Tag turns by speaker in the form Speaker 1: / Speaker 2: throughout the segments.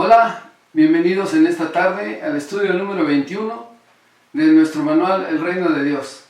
Speaker 1: Hola, bienvenidos en esta tarde al estudio número 21 de nuestro manual El Reino de Dios.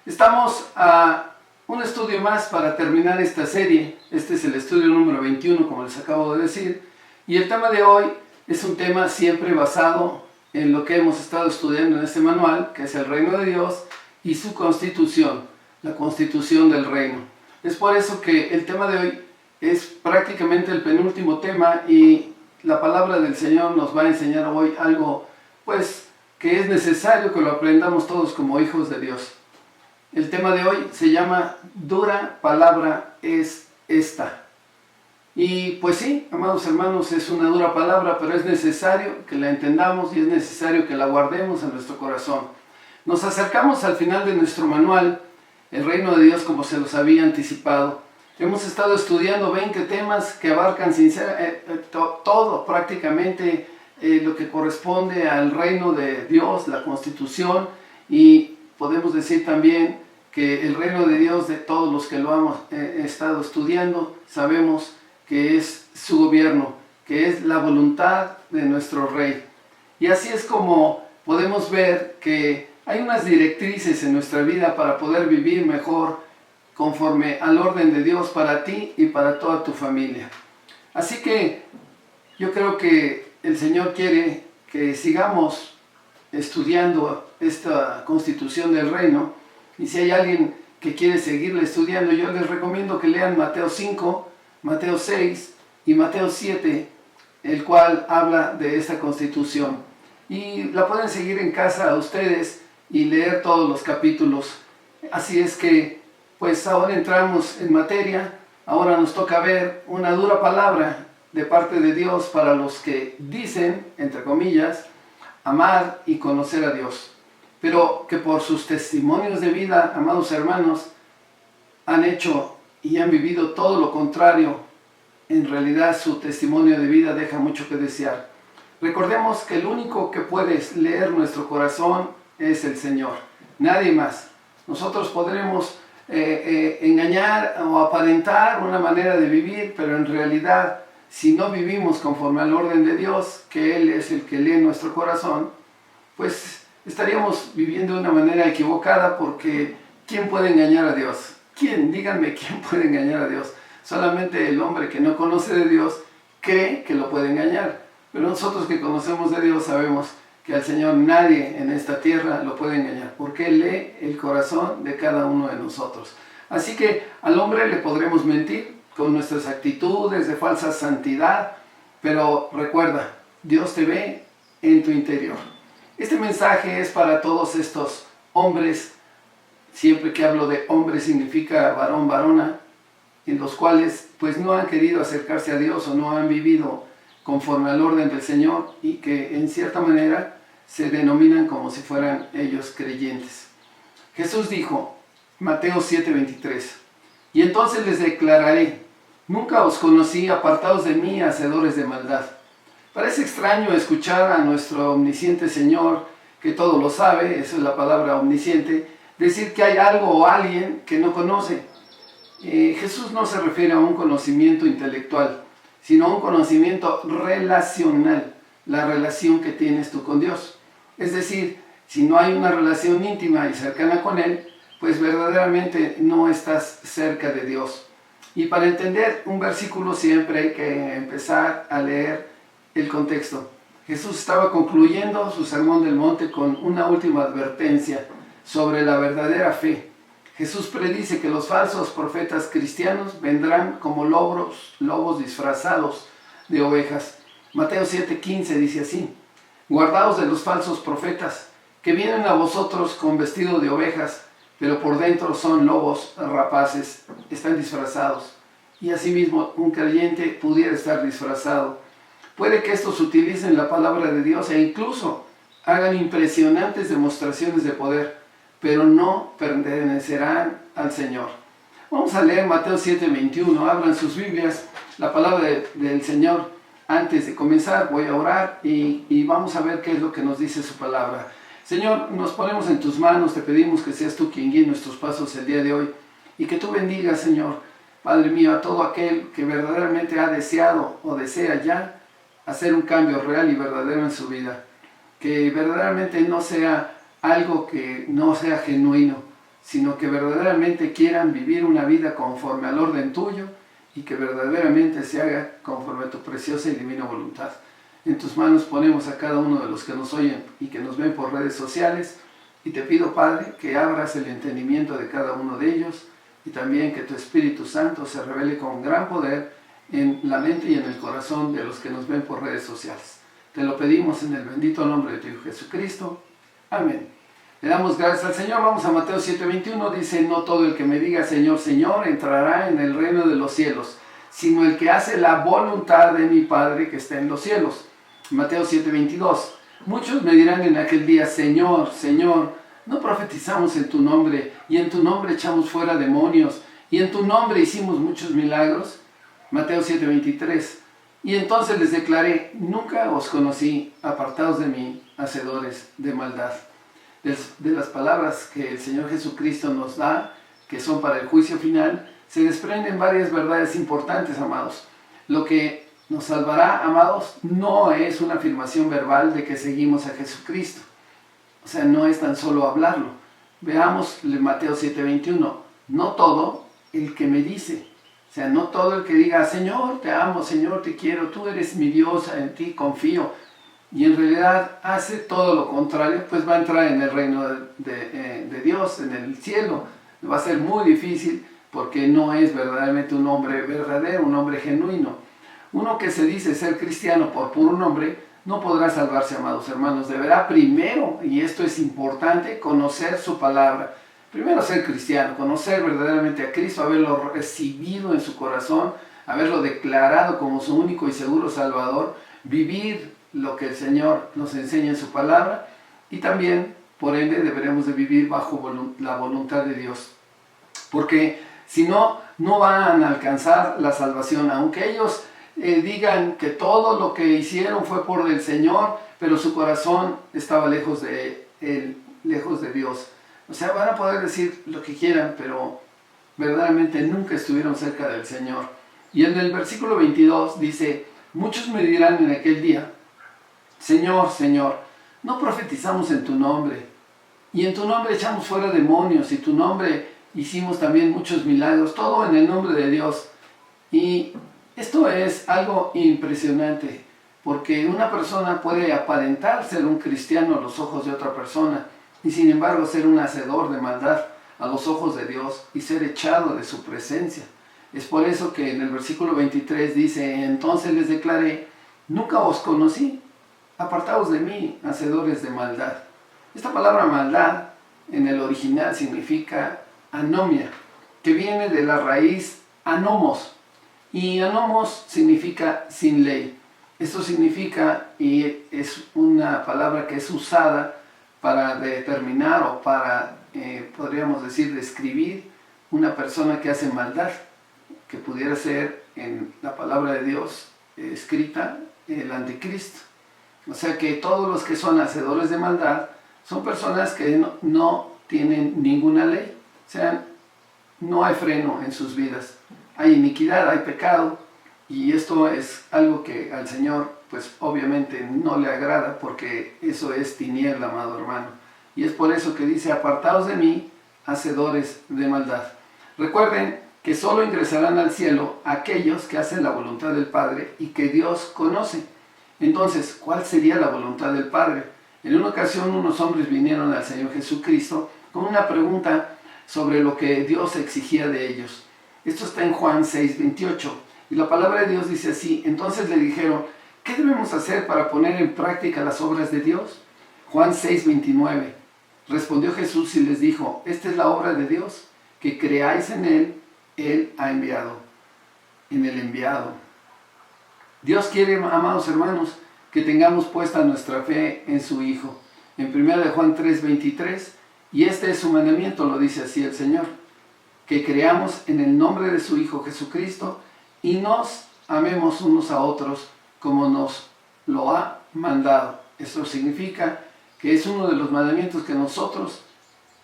Speaker 1: Estamos a un estudio más para terminar esta serie. Este es el estudio número 21, como les acabo de decir. Y el tema de hoy es un tema siempre basado en lo que hemos estado estudiando en este manual, que es el Reino de Dios y su constitución, la constitución del reino. Es por eso que el tema de hoy es prácticamente el penúltimo tema y la palabra del Señor nos va a enseñar hoy algo, pues, que es necesario que lo aprendamos todos como hijos de Dios. El tema de hoy se llama Dura palabra es esta. Y pues sí, amados hermanos, es una dura palabra, pero es necesario que la entendamos y es necesario que la guardemos en nuestro corazón. Nos acercamos al final de nuestro manual, El Reino de Dios, como se los había anticipado. Hemos estado estudiando 20 temas que abarcan todo prácticamente lo que corresponde al reino de Dios, la constitución, y podemos decir también que el reino de Dios, de todos los que lo hemos estado estudiando, sabemos que es su gobierno, que es la voluntad de nuestro rey. Y así es como podemos ver que hay unas directrices en nuestra vida para poder vivir mejor conforme al orden de Dios para ti y para toda tu familia. Así que yo creo que el Señor quiere que sigamos estudiando esta constitución del reino, y si hay alguien que quiere seguirla estudiando, yo les recomiendo que lean Mateo 5, Mateo 6 y Mateo 7, el cual habla de esta constitución. Y la pueden seguir en casa a ustedes y leer todos los capítulos. Así es que pues ahora entramos en materia. Ahora nos toca ver una dura palabra de parte de Dios para los que dicen, entre comillas, amar y conocer a Dios, pero que por sus testimonios de vida, amados hermanos, han hecho y han vivido todo lo contrario. En realidad su testimonio de vida deja mucho que desear. Recordemos que el único que puede leer nuestro corazón es el Señor, nadie más. Nosotros podremos engañar o aparentar una manera de vivir, pero en realidad, si no vivimos conforme al orden de Dios, que Él es el que lee nuestro corazón, pues estaríamos viviendo de una manera equivocada, porque ¿quién puede engañar a Dios? ¿Quién? Díganme, ¿quién puede engañar a Dios? Solamente el hombre que no conoce de Dios cree que lo puede engañar, pero nosotros que conocemos de Dios sabemos que al Señor nadie en esta tierra lo puede engañar, porque Él lee el corazón de cada uno de nosotros. Así que al hombre le podremos mentir con nuestras actitudes de falsa santidad, pero recuerda, Dios te ve en tu interior. Este mensaje es para todos estos hombres. Siempre que hablo de hombre significa varón, varona, en los cuales pues no han querido acercarse a Dios o no han vivido conforme al orden del Señor, y que en cierta manera se denominan como si fueran ellos creyentes. Jesús dijo, Mateo 7:23, y entonces les declararé, nunca os conocí, apartados de mí, hacedores de maldad. Parece extraño escuchar a nuestro omnisciente Señor, que todo lo sabe, esa es la palabra omnisciente, decir que hay algo o alguien que no conoce. Jesús no se refiere a un conocimiento intelectual, sino a un conocimiento relacional, la relación que tienes tú con Dios. Es decir, si no hay una relación íntima y cercana con Él, pues verdaderamente no estás cerca de Dios. Y para entender un versículo siempre hay que empezar a leer el contexto. Jesús estaba concluyendo su sermón del monte con una última advertencia sobre la verdadera fe. Jesús predice que los falsos profetas cristianos vendrán como lobos disfrazados de ovejas. Mateo 7:15 dice así, guardaos de los falsos profetas, que vienen a vosotros con vestido de ovejas, pero por dentro son lobos rapaces, están disfrazados. Y asimismo un creyente pudiera estar disfrazado. Puede que estos utilicen la palabra de Dios e incluso hagan impresionantes demostraciones de poder, pero no pertenecerán al Señor. Vamos a leer Mateo 7:21, abran sus Biblias, la palabra del Señor. Antes de comenzar voy a orar y vamos a ver qué es lo que nos dice su palabra. Señor, nos ponemos en tus manos, te pedimos que seas tú quien guíe nuestros pasos el día de hoy y que tú bendigas, Señor, Padre mío, a todo aquel que verdaderamente ha deseado o desea ya hacer un cambio real y verdadero en su vida. Que verdaderamente no sea algo que no sea genuino, sino que verdaderamente quieran vivir una vida conforme al orden tuyo y que verdaderamente se haga conforme a tu preciosa y divina voluntad. En tus manos ponemos a cada uno de los que nos oyen y que nos ven por redes sociales, y te pido, Padre, que abras el entendimiento de cada uno de ellos y también que tu Espíritu Santo se revele con gran poder en la mente y en el corazón de los que nos ven por redes sociales. Te lo pedimos en el bendito nombre de tu Hijo Jesucristo. Amén. Le damos gracias al Señor. Vamos a Mateo 7:21. Dice: no todo el que me diga Señor, Señor entrará en el reino de los cielos, sino el que hace la voluntad de mi Padre que está en los cielos. Mateo 7:22. Muchos me dirán en aquel día: Señor, Señor, ¿no profetizamos en tu nombre, y en tu nombre echamos fuera demonios, y en tu nombre hicimos muchos milagros? Mateo 7:23. Y entonces les declaré: nunca os conocí, apartados de mí, hacedores de maldad. De las palabras que el Señor Jesucristo nos da, que son para el juicio final, se desprenden varias verdades importantes, amados. Lo que nos salvará, amados, no es una afirmación verbal de que seguimos a Jesucristo. O sea, no es tan solo hablarlo. Veamos Mateo 7:21. No todo el que me dice, o sea, no todo el que diga: Señor, te amo, Señor, te quiero, tú eres mi Dios, en ti confío, y en realidad hace todo lo contrario, pues va a entrar en el reino de Dios, en el cielo. Va a ser muy difícil porque no es verdaderamente un hombre verdadero, un hombre genuino. Uno que se dice ser cristiano por puro nombre no podrá salvarse, amados hermanos. Deberá primero, y esto es importante, conocer su palabra. Primero ser cristiano, conocer verdaderamente a Cristo, haberlo recibido en su corazón, haberlo declarado como su único y seguro Salvador, vivir lo que el Señor nos enseña en su palabra, y también, por ende, deberemos de vivir bajo la voluntad de Dios. Porque si no, no van a alcanzar la salvación, aunque ellos digan que todo lo que hicieron fue por el Señor, pero su corazón estaba lejos de Él, lejos de Dios. O sea, van a poder decir lo que quieran, pero verdaderamente nunca estuvieron cerca del Señor. Y en el versículo 22 dice: muchos me dirán en aquel día: Señor, Señor, ¿no profetizamos en tu nombre? Y en tu nombre echamos fuera demonios, y en tu nombre hicimos también muchos milagros, todo en el nombre de Dios. Y esto es algo impresionante, porque una persona puede aparentar ser un cristiano a los ojos de otra persona, y sin embargo ser un hacedor de maldad a los ojos de Dios y ser echado de su presencia. Es por eso que en el versículo 23 dice: entonces les declaré: nunca os conocí, apartaos de mí, hacedores de maldad. Esta palabra maldad en el original significa anomia, que viene de la raíz anomos, y anomos significa sin ley. Esto significa, y es una palabra que es usada para determinar o para, podríamos decir, describir una persona que hace maldad, que pudiera ser en la palabra de Dios escrita el anticristo. O sea que todos los que son hacedores de maldad son personas que no tienen ninguna ley. O sea, no hay freno en sus vidas. Hay iniquidad, hay pecado, y esto es algo que al Señor, pues obviamente no le agrada, porque eso es tiniebla, amado hermano. Y es por eso que dice: apartaos de mí, hacedores de maldad. Recuerden que solo ingresarán al cielo aquellos que hacen la voluntad del Padre y que Dios conoce. Entonces, ¿cuál sería la voluntad del Padre? En una ocasión unos hombres vinieron al Señor Jesucristo con una pregunta sobre lo que Dios exigía de ellos. Esto está en Juan 6:28, y la palabra de Dios dice así: entonces le dijeron: ¿qué debemos hacer para poner en práctica las obras de Dios? Juan 6:29, respondió Jesús y les dijo: esta es la obra de Dios, que creáis en Él. Él ha enviado, en el enviado. Dios quiere, amados hermanos, que tengamos puesta nuestra fe en su Hijo. En 1 Juan 3:23, y este es su mandamiento, lo dice así el Señor: que creamos en el nombre de su Hijo Jesucristo y nos amemos unos a otros como nos lo ha mandado. Esto significa que es uno de los mandamientos que nosotros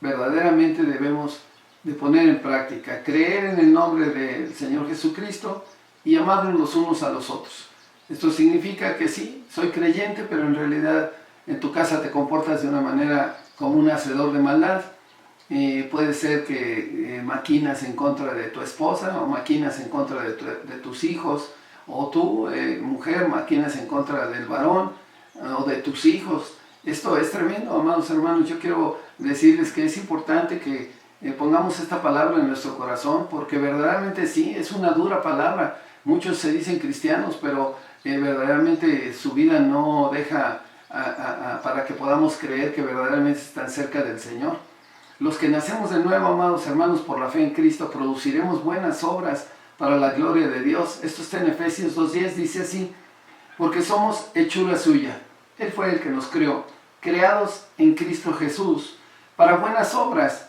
Speaker 1: verdaderamente debemos de poner en práctica: creer en el nombre del Señor Jesucristo y amarnos los unos a los otros. Esto significa que sí, soy creyente, pero en realidad en tu casa te comportas de una manera como un hacedor de maldad. Puede ser que maquinas en contra de tu esposa o maquinas en contra de tus hijos, o tú, mujer, maquinas en contra del varón o de tus hijos. Esto es tremendo, amados hermanos. Yo quiero decirles que es importante que pongamos esta palabra en nuestro corazón, porque verdaderamente sí, es una dura palabra. Muchos se dicen cristianos, pero verdaderamente su vida no deja para que podamos creer que verdaderamente están cerca del Señor. Los que nacemos de nuevo, amados hermanos, por la fe en Cristo, produciremos buenas obras para la gloria de Dios. Esto está en Efesios 2:10, dice así: porque somos hechura suya. Él fue el que nos creó, creados en Cristo Jesús, para buenas obras,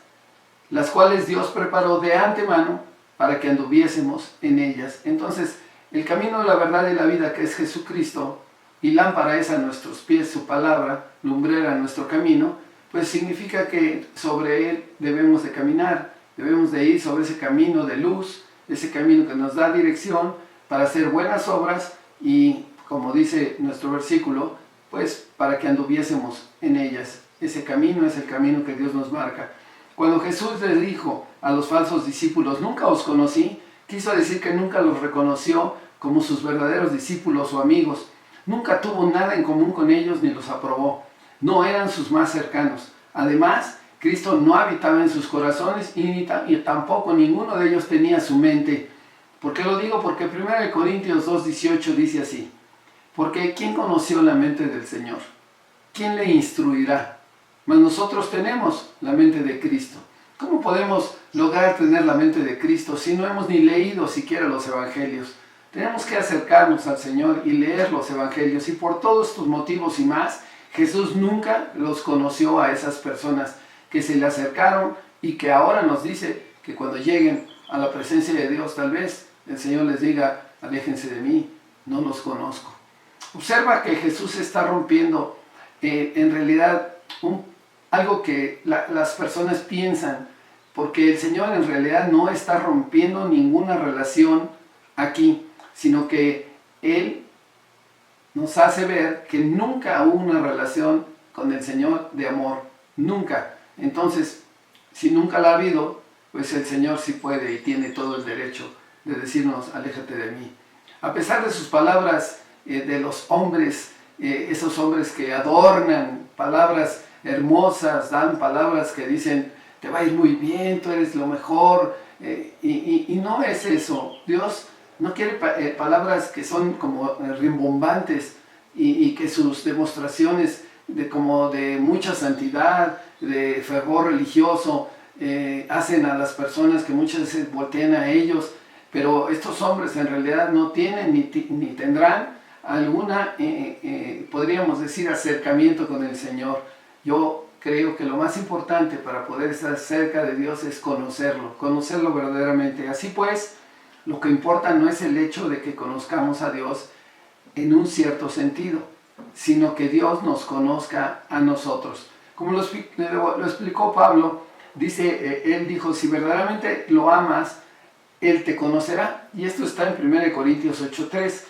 Speaker 1: las cuales Dios preparó de antemano para que anduviésemos en ellas. Entonces, el camino de la verdad y la vida, que es Jesucristo, y lámpara es a nuestros pies su palabra, lumbrera a nuestro camino, pues significa que sobre él debemos de caminar, debemos de ir sobre ese camino de luz, ese camino que nos da dirección para hacer buenas obras y, como dice nuestro versículo, pues para que anduviésemos en ellas. Ese camino es el camino que Dios nos marca. Cuando Jesús les dijo a los falsos discípulos, nunca os conocí, quiso decir que nunca los reconoció como sus verdaderos discípulos o amigos. Nunca tuvo nada en común con ellos ni los aprobó. No eran sus más cercanos. Además, Cristo no habitaba en sus corazones y tampoco ninguno de ellos tenía su mente. ¿Por qué lo digo? Porque 1 Corintios 2:18 dice así: porque ¿quién conoció la mente del Señor? ¿Quién le instruirá? Mas nosotros tenemos la mente de Cristo. ¿Cómo podemos lograr tener la mente de Cristo si no hemos ni leído siquiera los evangelios? Tenemos que acercarnos al Señor y leer los evangelios, y por todos estos motivos y más, Jesús nunca los conoció a esas personas que se le acercaron y que ahora nos dice que cuando lleguen a la presencia de Dios, tal vez el Señor les diga: aléjense de mí, no los conozco. Observa que Jesús está rompiendo en realidad algo que las personas piensan, porque el Señor en realidad no está rompiendo ninguna relación aquí, sino que Él nos hace ver que nunca hubo una relación con el Señor de amor, nunca. Entonces, si nunca la ha habido, pues el Señor sí puede y tiene todo el derecho de decirnos: aléjate de mí. A pesar de sus palabras de los hombres, esos hombres que adornan, palabras hermosas, dan palabras que dicen: te va a ir muy bien, tú eres lo mejor, y no es eso. Dios no quiere palabras que son como rimbombantes y que sus demostraciones como de mucha santidad, de fervor religioso, hacen a las personas que muchas veces voltean a ellos. Pero estos hombres en realidad no tienen ni tendrán alguna, podríamos decir, acercamiento con el Señor. Yo creo que lo más importante para poder estar cerca de Dios es conocerlo verdaderamente. Así pues, lo que importa no es el hecho de que conozcamos a Dios en un cierto sentido, sino que Dios nos conozca a nosotros. Como lo explicó Pablo, él dijo: si verdaderamente lo amas, Él te conocerá. Y esto está en 1 Corintios 8:3.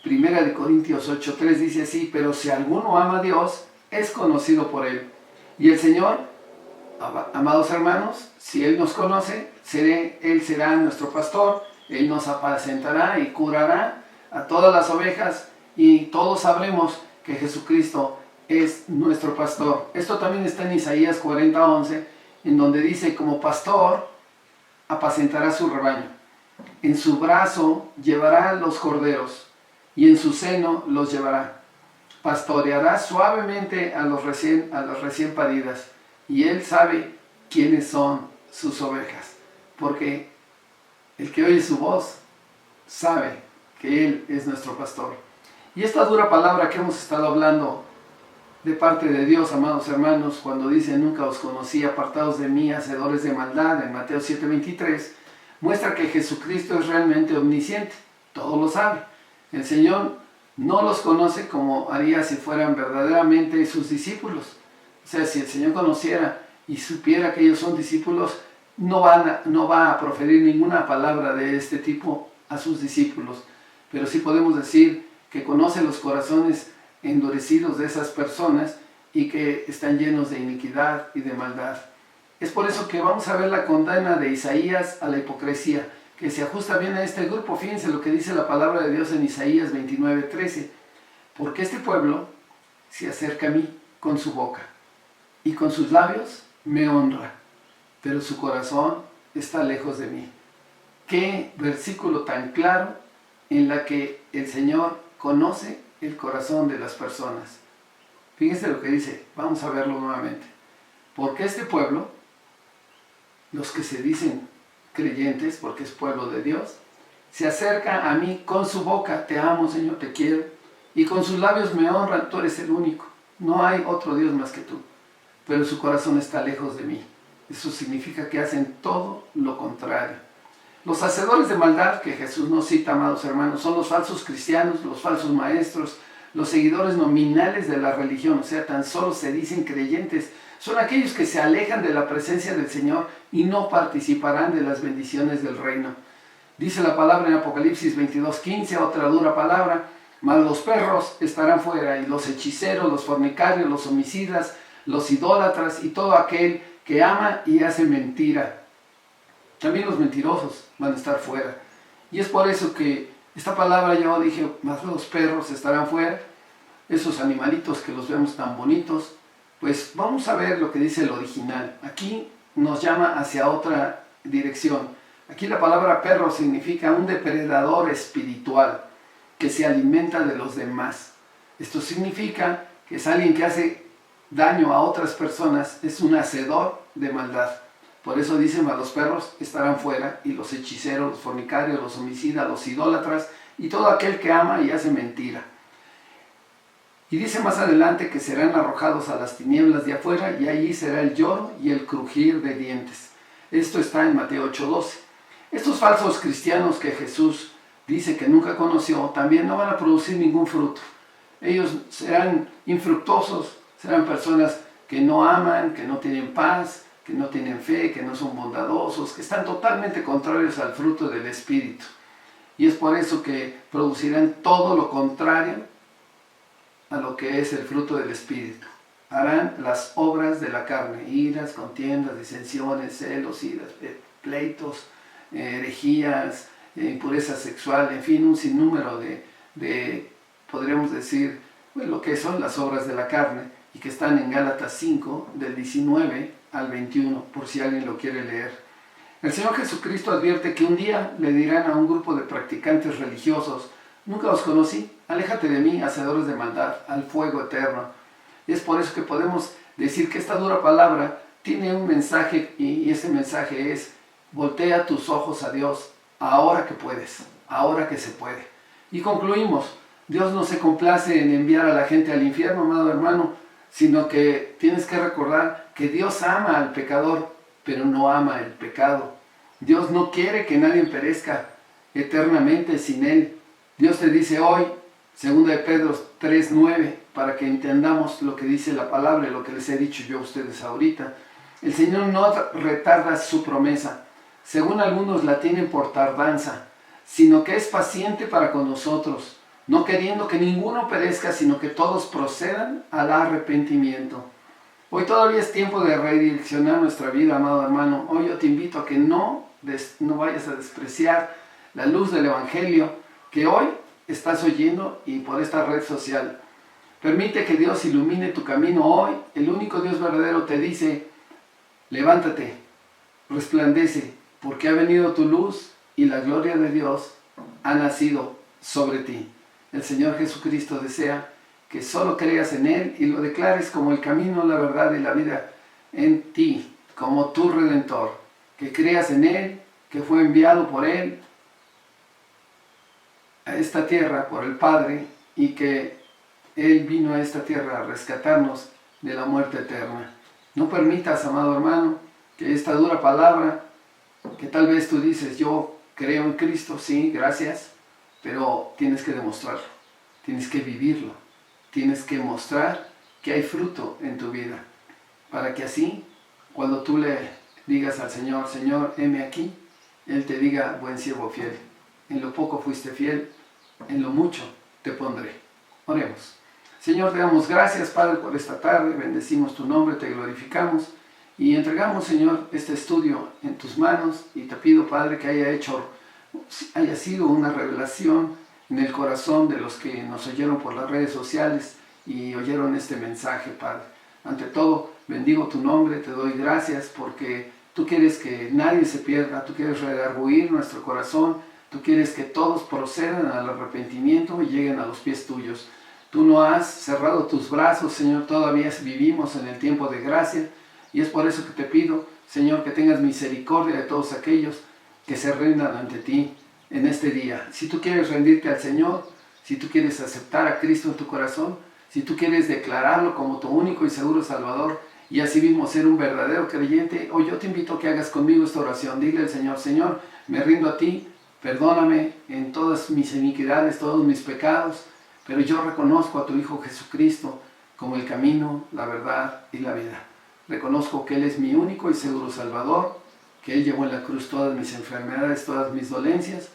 Speaker 1: 1 Corintios 8:3 dice así: pero si alguno ama a Dios, es conocido por Él. Y el Señor, amados hermanos, si Él nos conoce, Él será nuestro pastor. Él nos apacentará y curará a todas las ovejas, y todos sabremos que Jesucristo es nuestro pastor. Esto también está en Isaías 40:11, en donde dice: como pastor apacentará su rebaño. En su brazo llevará los corderos, y en su seno los llevará. Pastoreará suavemente a las recién paridas, y Él sabe quiénes son sus ovejas, porque el que oye su voz sabe que Él es nuestro pastor. Y esta dura palabra que hemos estado hablando de parte de Dios, amados hermanos, cuando dice: nunca os conocí, apartados de mí, hacedores de maldad, en Mateo 7:23, muestra que Jesucristo es realmente omnisciente, todo lo sabe. El Señor no los conoce como haría si fueran verdaderamente sus discípulos. O sea, si el Señor conociera y supiera que ellos son discípulos, no va a proferir ninguna palabra de este tipo a sus discípulos. Pero sí podemos decir que conoce los corazones endurecidos de esas personas y que están llenos de iniquidad y de maldad. Es por eso que vamos a ver la condena de Isaías a la hipocresía, que se ajusta bien a este grupo. Fíjense lo que dice la palabra de Dios en Isaías 29:13. Porque este pueblo se acerca a mí con su boca y con sus labios me honra, pero su corazón está lejos de mí. Qué versículo tan claro en la que el Señor conoce el corazón de las personas. Fíjense lo que dice, vamos a verlo nuevamente. Porque este pueblo, los que se dicen creyentes, porque es pueblo de Dios, se acerca a mí con su boca, te amo Señor, te quiero, y con sus labios me honran, tú eres el único, no hay otro Dios más que tú, pero su corazón está lejos de mí. Eso significa que hacen todo lo contrario. Los hacedores de maldad que Jesús nos cita, amados hermanos, son los falsos cristianos, los falsos maestros, los seguidores nominales de la religión, o sea, tan solo se dicen creyentes. Son aquellos que se alejan de la presencia del Señor y no participarán de las bendiciones del reino. Dice la palabra en Apocalipsis 22:15, otra dura palabra, mas los perros estarán fuera, y los hechiceros, los fornicarios, los homicidas, los idólatras y todo aquel que ama y hace mentira. También los mentirosos van a estar fuera. Y es por eso que esta palabra yo dije, más los perros estarán fuera, esos animalitos que los vemos tan bonitos. Pues vamos a ver lo que dice el original. Aquí nos llama hacia otra dirección. Aquí la palabra perro significa un depredador espiritual que se alimenta de los demás. Esto significa que es alguien que hace daño a otras personas, es un hacedor de maldad. Por eso dicen, los perros estarán fuera, y los hechiceros, los fornicarios, los homicidas, los idólatras, y todo aquel que ama y hace mentira. Y dice más adelante que serán arrojados a las tinieblas de afuera, y allí será el lloro y el crujir de dientes. Esto está en Mateo 8:12. Estos falsos cristianos que Jesús dice que nunca conoció, también no van a producir ningún fruto. Ellos serán infructuosos, serán personas que no aman, que no tienen paz, que no tienen fe, que no son bondadosos, que están totalmente contrarios al fruto del Espíritu. Y es por eso que producirán todo lo contrario a lo que es el fruto del Espíritu. Harán las obras de la carne, iras, contiendas, disensiones, celos, iras, pleitos, herejías, impureza sexual, en fin, un sinnúmero de podríamos decir, pues, lo que son las obras de la carne, y que están en Gálatas 5, del 19 al 21, por si alguien lo quiere leer. El Señor Jesucristo advierte que un día le dirán a un grupo de practicantes religiosos, nunca os conocí, aléjate de mí, hacedores de maldad, al fuego eterno. Y es por eso que podemos decir que esta dura palabra tiene un mensaje, y ese mensaje es, voltea tus ojos a Dios, ahora que puedes, ahora que se puede. Y concluimos, Dios no se complace en enviar a la gente al infierno, amado hermano, sino que tienes que recordar que Dios ama al pecador, pero no ama el pecado. Dios no quiere que nadie perezca eternamente sin Él. Dios te dice hoy, 2 de Pedro 3:9, para que entendamos lo que dice la palabra y lo que les he dicho yo a ustedes ahorita. El Señor no retarda su promesa, según algunos la tienen por tardanza, sino que es paciente para con nosotros, no queriendo que ninguno perezca, sino que todos procedan al arrepentimiento. Hoy todavía es tiempo de redireccionar nuestra vida, amado hermano. Hoy yo te invito a que no vayas a despreciar la luz del Evangelio que hoy estás oyendo y por esta red social. Permite que Dios ilumine tu camino hoy. El único Dios verdadero te dice, levántate, resplandece, porque ha venido tu luz y la gloria de Dios ha nacido sobre ti. El Señor Jesucristo desea que solo creas en Él y lo declares como el camino, la verdad y la vida en ti, como tu Redentor. Que creas en Él, que fue enviado por Él a esta tierra por el Padre, y que Él vino a esta tierra a rescatarnos de la muerte eterna. No permitas, amado hermano, que esta dura palabra, que tal vez tú dices, yo creo en Cristo, sí, gracias, pero tienes que demostrarlo, tienes que vivirlo, tienes que mostrar que hay fruto en tu vida, para que así, cuando tú le digas al Señor, Señor, heme aquí, Él te diga, buen siervo fiel, en lo poco fuiste fiel, en lo mucho te pondré. Oremos. Señor, te damos gracias, Padre, por esta tarde. Bendecimos tu nombre, te glorificamos y entregamos, Señor, este estudio en tus manos. Y te pido, Padre, que haya sido una revelación en el corazón de los que nos oyeron por las redes sociales y oyeron este mensaje, Padre. Ante todo, bendigo tu nombre, te doy gracias porque tú quieres que nadie se pierda, tú quieres redarguir nuestro corazón, tú quieres que todos procedan al arrepentimiento y lleguen a los pies tuyos. Tú no has cerrado tus brazos, Señor, todavía vivimos en el tiempo de gracia y es por eso que te pido, Señor, que tengas misericordia de todos aquellos que se rindan ante ti en este día. Si tú quieres rendirte al Señor, si tú quieres aceptar a Cristo en tu corazón, si tú quieres declararlo como tu único y seguro Salvador y así mismo ser un verdadero creyente, hoy yo te invito a que hagas conmigo esta oración. Dile al Señor: Señor, me rindo a ti, perdóname en todas mis iniquidades, todos mis pecados, pero yo reconozco a tu Hijo Jesucristo como el camino, la verdad y la vida. Reconozco que Él es mi único y seguro Salvador, que Él llevó en la cruz todas mis enfermedades, todas mis dolencias,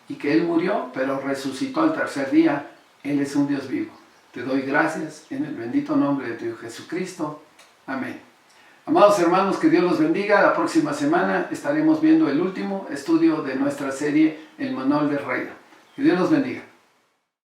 Speaker 1: y que Él murió, pero resucitó al tercer día. Él es un Dios vivo. Te doy gracias en el bendito nombre de tu Hijo Jesucristo. Amén. Amados hermanos, que Dios los bendiga. La próxima semana estaremos viendo el último estudio de nuestra serie, El Manual del Reino. Que Dios los bendiga.